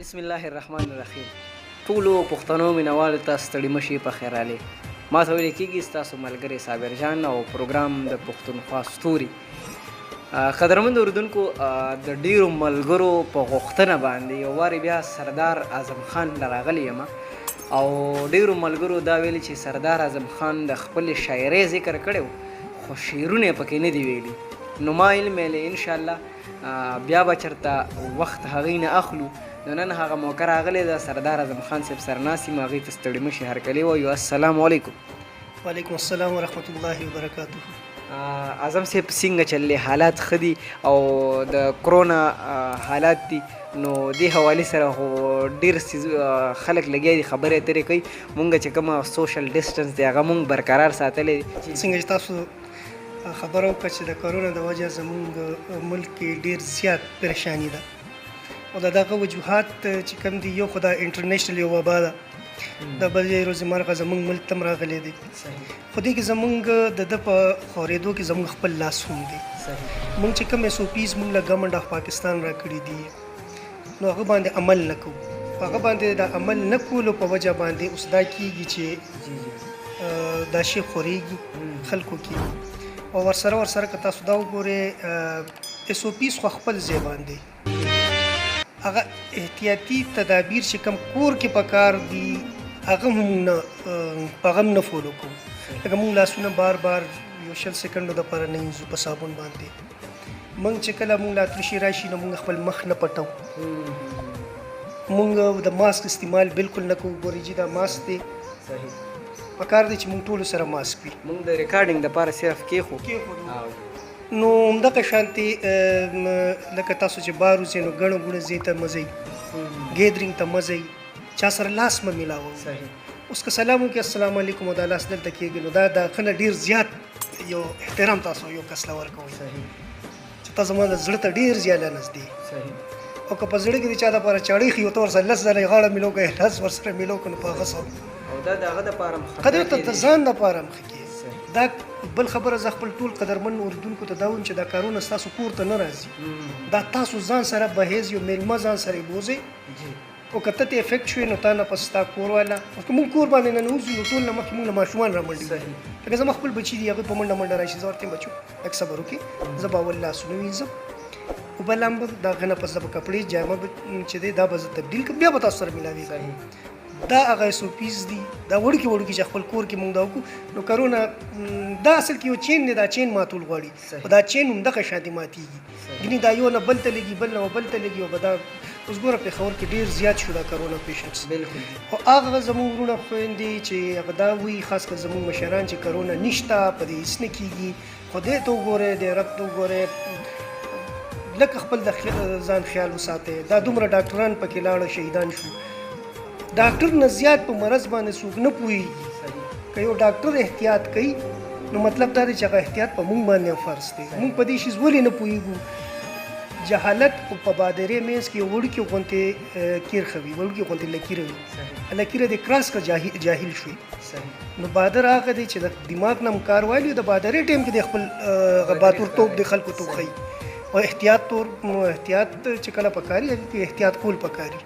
بسم الله الرحمن الرحیم. ټولو پښتنو مینوالو ته ستړي مشي په خیر علي. ما ته ویل کېږي ستاسو ملګری صابر جان او پروګرام د پښتونخوا ستوري. قدرمند اردوونکو، د ډیرو ملګرو په غوښتنه باندې یو وارې بیا سردار اعظم خان له راغلی یم او ډیرو ملګرو دا ویلي چې سردار اعظم خان د خپلې شاعرۍ ذکر کړی و خو شعرونه یې پکې نه دي ویلي. نو ما علم ویلی انشاءالله بیا به چېرته وخت هغوی نه اخلو. نو نن هغه موقع راغلی ده، سردار اعظم خان صاحب سره ناست یم، هغوی ته ستړي مشي هرکلی وایو. السلام علیکم. وعلیکم السلام ورحمت الله وبرکاته. اعظم صاحب څنګه چللی؟ حالات ښه دي او د کرونا حالات دي، نو دې حوالې سره خو ډېر خلک لګیا دي خبرې اترې کوي. مونږ چې کومه سوشل ډسټنس دی هغه مونږ برقرار ساتلی دی. څنګه چې تاسو خبره وکړه چې د کرونا د وجه زموږ ملک کې ډېر زیات پریشانی ده او د دغه وجوهات چې کوم دي، یو خو د انټرنیشنل یو وبا ده، د بلې ورځې مرغه زموږ ملک ته هم راغلی دی. خو دې کې زموږ د ده په خورېدو کې زموږ خپل لاس هم دی. موږ چې کوم SOPs موږ له ګورنمنټ آف پاکستان راکړي دي نو هغه باندې عمل نه کوو. په هغه باندې د عمل نه کولو په وجه باندې اوس دا کېږي چې دا شی خورېږي خلکو کې او ورسره که تاسو دا وګورئ SOPs خو خپل ځای باندې هغه احتیاطي تدابیر چې کوم کور کې پکار دي هغه هم نه فالو کوو. لکه موږ لاسونه بار بار یو 20 سکنډو دپاره نه وینځو په صابون باندې. موږ چې کله موږ لا ترشي راشي نو موږ خپل مخ نه پټو. موږ د ماسک استعمال بالکل نه کوو. ګورئ چې دا ماسک دی، پکار دی چې موږ ټولو سره ماسک وي. موږ د ریکارډینګ دپاره صرف کېښودو. نو همدغه شانتې لکه تاسو چې بار وځئ نو ګڼه ګوڼه ځای ته مه ځئ، ګیدرینګ ته مه ځئ، چا سره لاس مه میلاوئ. اوس که سلام وکړي السلام علیکم او دا لاس دلته کېږي نو دا د هغه نه ډېر زیات یو احترام تاسو یو کس له ورکوئ چې تا زما د زړه ته ډېر زیات نږدې. او که په زړه کې د چا دپاره چاړی ښي او ته ورسره 10 ځله یې غاړه میلو کړې، لاس ورسره میلو کړه نو په هغه څه او دا د هغه دپاره هم ښه دی، ورته د ځان دپاره هم ښه کېږي. دا بل خبره زه خپل ټول قدرمن اردوونکو ته دا وایم چې دا کارونه ستاسو کور ته نه راځي، دا تاسو ځان سره بهیز یو میلمه ځان سره یې بوځئ او که ته ته افیکټ شوې نو تا نه پس ستا کور والا که مونږ کور باندې ننوځو نو ټول نه مخکې مونږ له ماشومان رامنډي. لکه زما خپل بچي دي، هغوی په منډه منډه راشي، زه ورته یم بچو لږ صبر وکړې، زه به اول لاسونه وینځم او بل هم به د هغه نه پس زه به کپړې جامه چې دی دا به زه تبدیل کړم، بیا به تاسو سره میلاوېږم. دا هغه SOPs دي، دا وړوکي وړوکي چې خپل کور کې مونږ دا وکړو. نو کرونا دا اصل کې یو چین دی، دا چین ماتول غواړي او دا چین همدغه شانتې ماتېږي. ګینې دا یو نه بل ته لګي، بل نه بل ته لګي او به دا اوس ګوره پېښور کې ډېر زیات شو دا کرونا پیشنټس. او هغه زموږ وروڼه خویندې چې هغه دا وایي، خاص کر زموږ مشران چې کرونا نشته، په دې هېڅ نه کېږي، خدای ته وګورئ، دې رب ته وګورئ، لکه خپل د ځان خیال وساتئ. دا دومره ډاکټران پکې لاړه شهیدان شو. ډاکټر نه زیات په مرض باندې څوک نه پوهېږي. که یو ډاکټر احتیاط کوي نو مطلب دا دی چې هغه احتیاط په مونږ باندې هم فرض دی. مونږ په دې شیز ولې نه پوهېږو؟ جهالت په بادرې منځ کې یو وړوکې غوندې کیر ښه وي، وړوکې غوندې لکیره وي، لکیره دې کراس که جاهل شوي. نو بادر هغه دی چې د دماغ نه هم کار والی، د بادرې ټایم کې د خپل باتورتوب د خلکو ته وښیي او احتیاط چې کله پکاري هغې کې احتیاط کول پکاري.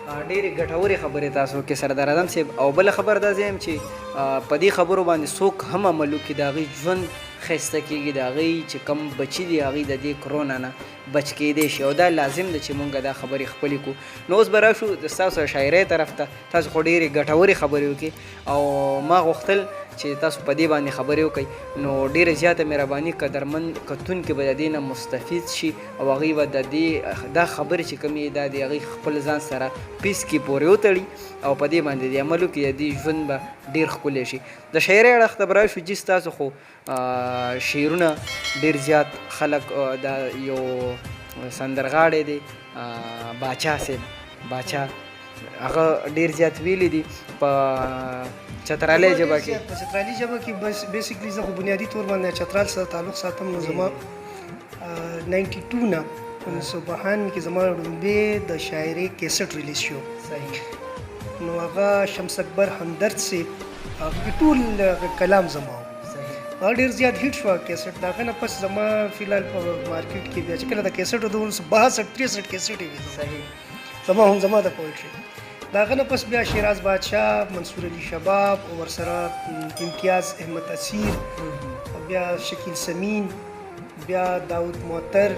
ډېرې ګټورې خبرې تاسو کې سردار اعظم صاحب. او بله خبر دا زه یم چې په دې خبرو باندې څوک هم عمل وکړي د هغوی ژوند ښایسته کېږي، د هغوی چې کوم بچي دي هغوی د دې کرونا نه بچ کېدی شي او دا لازم ده چې مونږ دا خبرې خپلې کړو. نو اوس به راشو ستاسو شاعرۍ طرف ته. تاسو خو ډېرې ګټورې خبرې وکړي او ما غوښتل چې تاسو په دې باندې خبرې وکړئ. نو ډېره زیاته مهرباني قدرمن کتونکي به د دې نه مستفید شي او هغوی به د دې دا خبرې چې کومې دا د هغوی خپل ځان سره پیس کې پورې وتړي او په دې باندې د عمل وکړي، د دې ژوند به ډېر ښکلی شي. د شاعرۍ اړخ ته به راشو. جي ستاسو خو شعرونه ډېر زیات خلک، دا یو سندرغاړی دی باچا صاحب، باچا هغه ډېر زیات ویلي دي په چترالی ژبه کې. په چترالی ژبه کې بس بیسیکلی زه خو بنیادي طور باندې چترال سره تعلق ساتم. نو زما 92 نه 1992 کې زما لومبې د شاعرۍ کیسټ ریلیز شو. نو هغه شمس اکبر همدرد صاحب هغه ټول کلام زما هغه ډېر زیات هیټ شو کیسټ. د هغه نه پس زما فی الحال په مارکیټ کې بیا چې کله د کیسټو د 62 63 کیسټ وي زما د پوئټري د هغه نه پس بیا شیراز بادشاه، منصور علي شباب او ورسره امتیاز احمد اسیر، بیا شکیل سمین، بیا داود معطر،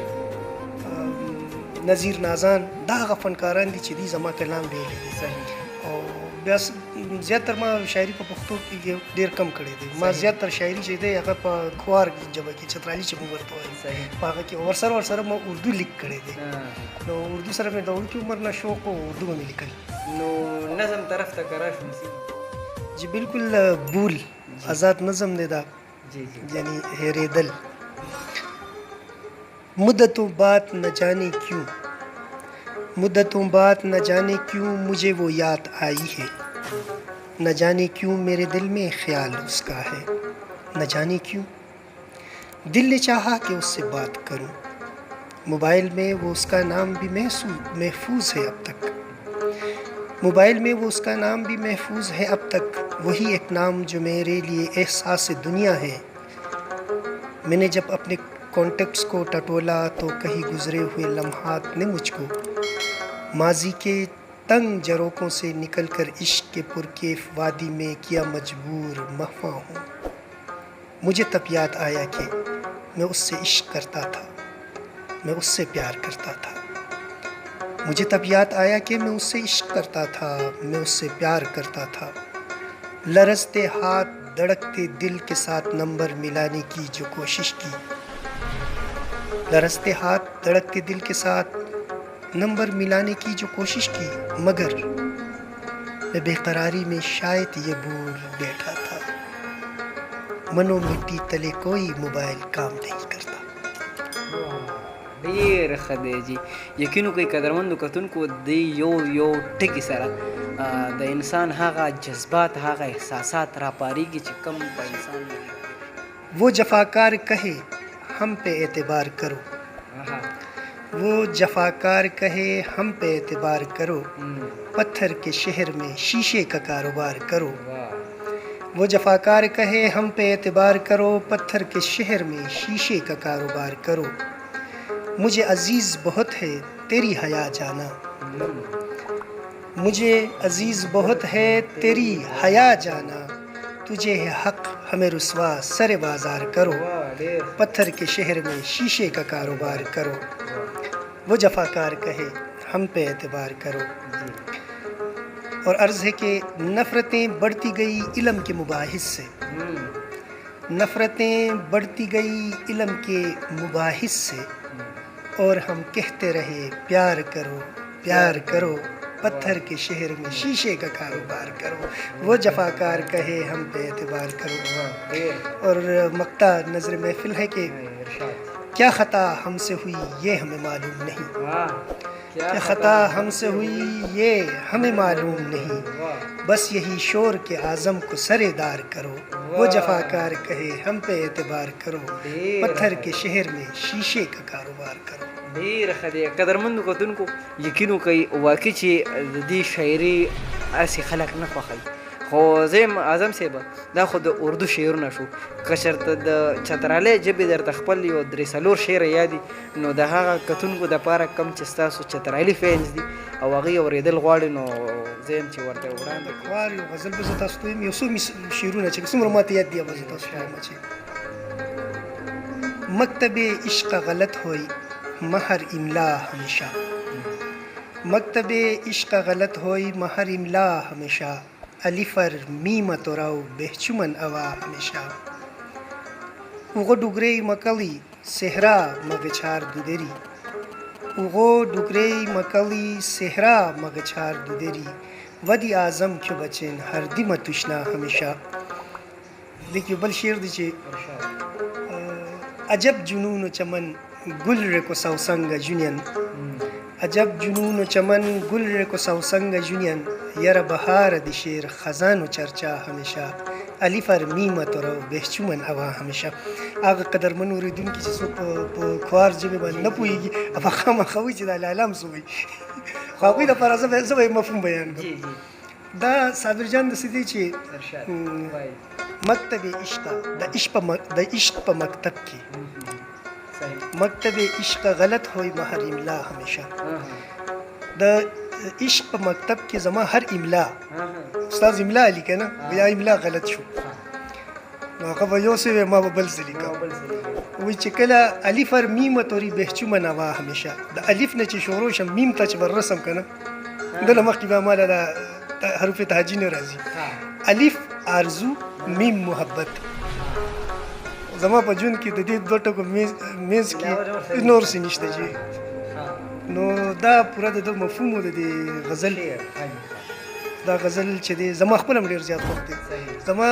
نذیر نازان، دا هغه فنکاران دي چې دي زما کلام ویلی دي. صحیح. او بیا زیاتر ما شاعري په پښتو کې ډېر کم کړی دی. ما زیاتر شاعري چې دی هغه په کھوار ژبه کې چترالي چې موږ ورته وایو صحیح. په هغه کې ورسره ما اردو لیک کړی دی. نو اردو سره مې د وړوکي عمر نه شوق و، اردو به مې لیکل. نو نظم طرف ته کرا شو؟ جی بالکل بول آزاد نظم دی دا، جی جی. یعنی ہیریدل. مدتوں بعد نہ جانے کیوں، مدتوں بعد نہ جانے کیوں مجھے وہ یاد آئی ہے، نہ جانے کیوں میرے دل میں خیال اس کا ہے، نہ جانے کیوں دل نے چاہا کہ اس سے بات کروں، موبائل میں وہ اس کا نام بھی محفوظ ہے اب تک، موبائل میں وہ اس کا نام بھی محفوظ ہے اب تک، وہی ایک نام جو میرے لیے احساس دنیا ہے. میں نے جب اپنے کانٹیکٹس کو ٹٹولا تو کہیں گزرے ہوئے لمحات نے مجھ کو ماضی کے تنگ جروکوں سے نکل کر عشق کے پرکیف وادی میں کیا مجبور مہواں ہوں. مجھے تب یاد آیا کہ میں اس سے عشق کرتا تھا، میں اس سے پیار کرتا تھا. مجھے تب یاد آیا کہ میں اس سے عشق کرتا تھا، میں اس سے پیار کرتا تھا. لرزتے ہاتھ دھڑکتے دل کے ساتھ نمبر ملانے کی جو کوشش کی، لرزتے ہاتھ دھڑکتے دل کے ساتھ نمبر ملانے کی جو کوشش کی، مگر میں بے قراری میں شاید یہ بھول بیٹھا تھا، منو مٹی تلے کوئی موبائل کام نہیں کرتا. ډېر ښه دی جي. یقینو کوي قدرمندو کتونکو د یو ټکي سره د انسان هغه جذبات، هغه احساسات راپارېږي چې کم په انسان باندې. وہ جفاکار کہے ہم پہ اعتبار کرو، وہ جفاکار کہے ہم پہ اعتبار کرو، پتھر کے شہر میں شیشے کا کاروبار کرو. وہ جفاکار کہے ہم پہ اعتبار کرو، پتھر کے شہر میں شیشے کا کاروبار کرو. مجھے عزیز بہت ہے تیری حیا جانا، مجھے عزیز بہت ہے تیری حیا جانا، تجھے ہے حق ہمیں رسوا سر بازار کرو، پتھر کے شہر میں شیشے کا کاروبار کرو. وہ جفاکار کہے ہم پہ اعتبار کرو. اور عرض ہے کہ نفرتیں بڑھتی گئی علم کے مباحث سے، نفرتیں بڑھتی گئی علم کے مباحث سے، اور ہم کہتے رہے پیار کرو پیار کرو، پتھر کے شہر میں شیشے کا کاروبار کرو. وہ جفاکار کہے ہم پہ اعتبار کرو. اور مقطع نظر محفل ہے کہ کیا خطا ہم سے ہوئی یہ ہمیں معلوم نہیں، کیا خطا ہم سے ہوئی یہ ہمیں معلوم نہیں، بس یہی شور کے اعظم کو سرے دار کرو. وہ جفاکار کہے ہم پہ اعتبار کرو، پتھر کے شہر میں شیشے کا کاروبار کرو. ډېر ښه دی. قدرمندو کتونکو یقینو کوي واقع چې د دې شاعري هسې خلک نه خوښوي، خو زه اعظم صاحب دا خو د اردو شعرونه شو. که چېرته د چترالی ژبې درته خپل یو درې څلور شعره یادي نو د هغه کتونکو دپاره کم چې ستاسو چترالی فینس دي او هغوی اورېدل غواړي نو زه یم چې ورته وړاندې خوار یو غزل به زه تاسو ته وایم، یو څو شعرونه چې څومره ماته یاد دي به زه تاسو ته وایم چې مکتب عشق غلط ہوئی مہر املا ہمیشہ، مکتب عشق غلط ہوئی مہر املا ہمیشہ، الفر میم توراو بہچمن اوا ہمیشہ. اوغو ڈگرے مکلی صحرا مگچار دودری، اوغو ڈگرے مکلی صحرا مگچار دودری، ودی اعظم کیوں بچن ہر دم تشنا ہمیشہ. دیکھیے بل شعر دیجیے. عجب جنون و چمن گل رکو سوسنگ جونین، عجب جنون و چمن گل رکو سوسنگ جونین، یر بہار دی شیر خزان و چرچا ہمیشہ، علی فر میمت رو بہچومن اوا ہمیشہ. هغه قدرمن اوریدونکي چې څوک په خوار ژبې باندې نه پوهېږي هغه خامخا وایي چې دا لاله څه وایي، خو هغوی لپاره زه به یې مفهوم بیان کړم. دا صابر جان داسې دی چې مکتب عشق د عشق په مکتب کې مکتب عشق غلط ہوئی مہر املا ہمیشہ. د عشق په مکتب کې زما هر املا استاد املا لیکه نه یا املا غلط شو نو هغه به یو څه ما به بل څه لیکه وایي چې کله الف ار میم توري بهچومه نوا همیشه د الف نه چې شروع شم میم ته چې بر رسم کنه دله مخکې به مالا د حروف تهجی نه راځي الف آرزو میم محبت زما په ژوند کې د دې دوه ټکو منځ کې نور څه نشته چې نو دا پوره د مفهوم د دې غزل دا غزل چې دی زما خپل هم ډېر زیات خوښ دی زما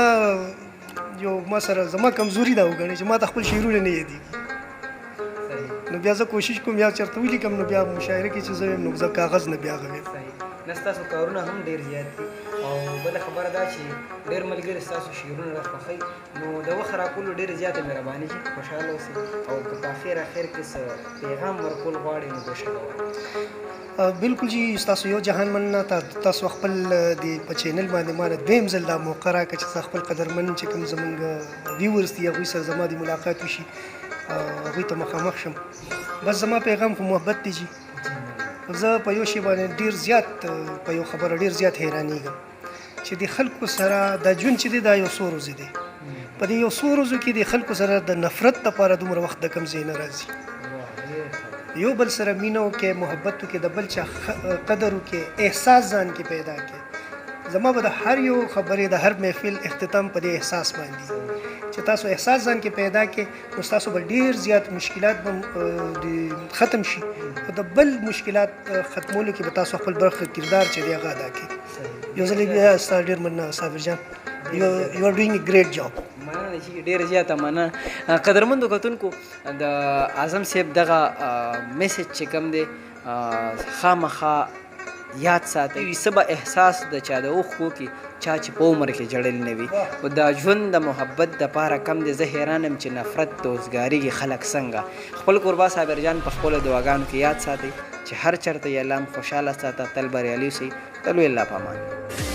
یو ما سره زما کمزوري دا وګڼئ چې ما ته خپل شعرونه نه یادېږي نو بیا زه کوشش کوم یا چېرته ولیکم نو بیا مشاعره کې چې زه یم نو زه کاغذ نه بیا غویم نه ستاسو کارونه هم ډېر زیات دي او بله خبره دا چې ډېر ملګري ستاسو شعرونه راخوښوي نو د وخت راکولو ډېرې زیاتې مهرباني چې خوشحاله اوسئ او که په اخر کې څه پیغام ورکول غواړئ نو کوشش کوئ بالکل جی تاسو یو جهان مننه تاسو خپل د په چینل باندې ما دویم ځل دا موقع راکړه چې خپل قدرمن چې کوم زمونږ ویورز دي هغوی سره زما د ملاقات وشي هغوی ته مخامخ شم بس زما پیغام خو محبت دی جی زه په یو شی باندې ډېر زیات په یو خبره ډېر زیات حیرانېږم چې د خلکو سره دا ژوند چې دی دا یو څو ورځې دی په دې یو څو ورځو کې د خلکو سره د نفرت لپاره دومره وخت د کوم ځای نه راځي یو بل سره مینه وکړئ محبت وکړئ د بل چا قدر وکړئ احساس ځان کې پیدا کړئ زما به د هر یو خبرې د هر محفل اختتام په دې احساس باندې چې تاسو احساس ځان کې پیدا کړئ نو تاسو به ډېر زیات مشکلات به ختم شي او د بل مشکلات ختمولو کې به تاسو خپل برخه کردار چې دی هغه ادا کړئ یو ځل بیا ستا ډېر مننه صابر جان یو آر ډوینګ ا ګریټ جاب مننه چې ډېره زیاته مننه قدرمندو کتونکو د اعظم صاحب دغه میسج چې کوم دی خامخا یاد ساتئ څه به احساس د چا د اوښکو کې چا چې په عمر کې جړل نه وي او د ژوند د محبت دپاره کم دی زه حیران یم چې نفرت د اوزګارېږي خلک څنګه خپل کوربا صابر جان په خپلو دعاګانو کې یاد ساتئ چې هر چېرته یې الله خوشحاله ساته تل بریالي اوسئ تلو الله په امان